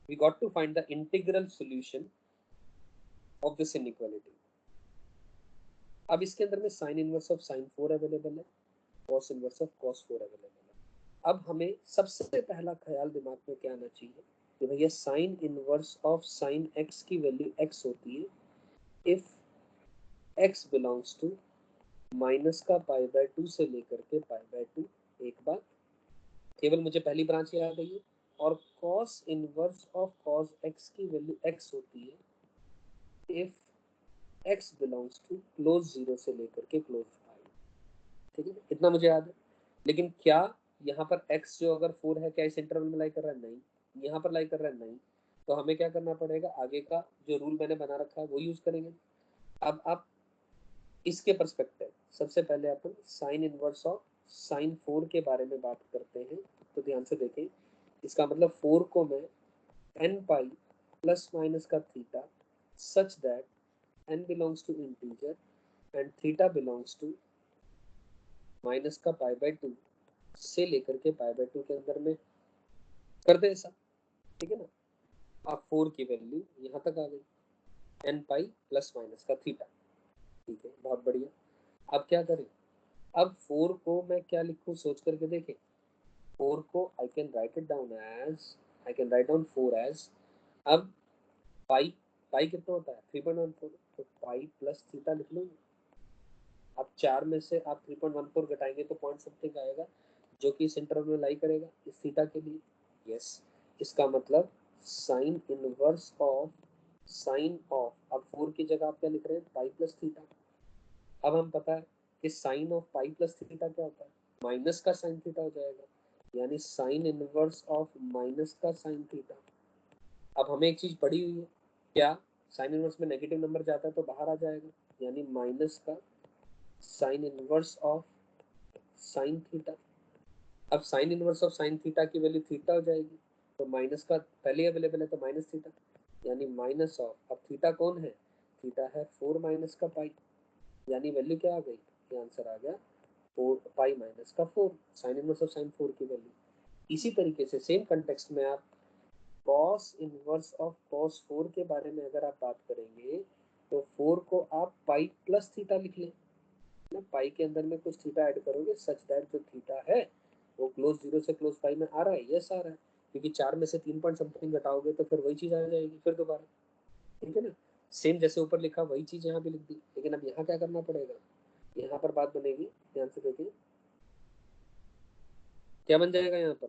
We got to find the integral solution of this inequality. अब इसके अंदर में sine inverse of sine 4 available है, cos inverse of cos 4 available है। अब हमें सबसे पहला ख्याल दिमाग में क्या आना चाहिए कि भैया sine inverse of sine x की वैल्यू एक्स होती है if x belongs to minus का पाई बाय 2 से लेकर के पाई बाय 2। एक बात केवल मुझे पहली ब्रांच याद रही है। और cos inverse of cos x की वैल्यू एक्स होती है if x belongs to close 0 से लेकर के क्लोज पाई। ठीक है, इतना मुझे याद है। लेकिन क्या यहाँ पर x जो अगर 4 है, क्या इस इंटरवल में लाई कर रहा है? नहीं। यहाँ पर लाई कर रहा है? नहीं। तो हमें क्या करना पड़ेगा, आगे का जो रूल मैंने बना रखा है वो यूज करेंगे। अब आप इसके परस्पेक्टिव सबसे पहले अपन साइन इनवर्स ऑफ साइन 4 के बारे में बात करते हैं। तो ध्यान से देखें, इसका मतलब 4 को मैं n पाई प्लस माइनस का theta such that n belongs to integer and theta belongs to minus का पाई बाय 2 से लेकर के पाई बाय 2 के अंदर में कर दे ऐसा। ठीक है ना। अब 4 की वैल्यू यहाँ तक आ गई, n पाई प्लस माइनस का थीटा। ठीक है, बहुत बढ़िया। अब क्या करें, अब 4 को मैं क्या लिखूं, सोच करके देखें। 4 को I can write it down as, I can write down 4 as, अब पाई, पाई कितना होता है 3.14, तो पाई प्लस थीटा लिख लूंगी। अब 4 में से आप 3.14 घटाएंगे तो पॉइंट समथिंग आएगा जो कि इस इंटरवल में लाई करेगा इस थीटा के लिए। यस, इसका मतलब sign inverse of sign of, अब 4 की जगह आप क्या लिख रहे हैं, पाई प्लस थीटा। अब हम पता है कि sine of pi plus theta क्या होता है, माइनस का साइन थीटा हो जाएगा, यानी साइन इनवर्स ऑफ माइनस का साइन थीटा। अब हमें एक चीज पड़ी हुई है, क्या साइन इनवर्स में नेगेटिव नंबर जाता है तो बाहर आ जाएगा, यानी माइनस का sine inverse of sine theta. अब sine inverse of sine theta की वैल्यू थीटा हो जाएगी, तो माइनस का पहले अवेलेबल है तो माइनस थीटा, यानी माइनस ऑफ, अब थीटा कौन है, थीटा है 4 माइनस का पाई, यानी वैल्यू क्या आ गई, ये आंसर आ गया 4 पाई माइनस का 4, साइन इनवर्स ऑफ साइन 4 की वैल्यू। इसी तरीके से सेम कंटेक्स्ट में आप कॉस इनवर्स ऑफ कॉस 4 के बारे में अगर आप बात करेंगे तो 4 को आप पाई प्लस थीटा लिख लें ना, पाई के अंदर में कुछ थीटा ऐड करोगे सच दैट जो थीटा है वो क्लोज 0 से क्लोज पाई में आ रहा है, यस आ रहा है, क्योंकि 4 में से 3 पॉइंट समथिंग घटाओगे तो फिर वही चीज आ जाएगी फिर दोबारा। ठीक है ना, सेम जैसे ऊपर लिखा वही चीज यहाँ भी लिख दी। लेकिन अब यहाँ क्या करना पड़ेगा, यहाँ पर बात बनेगी, ध्यान से देखिए क्या बन जाएगा यहाँ पर,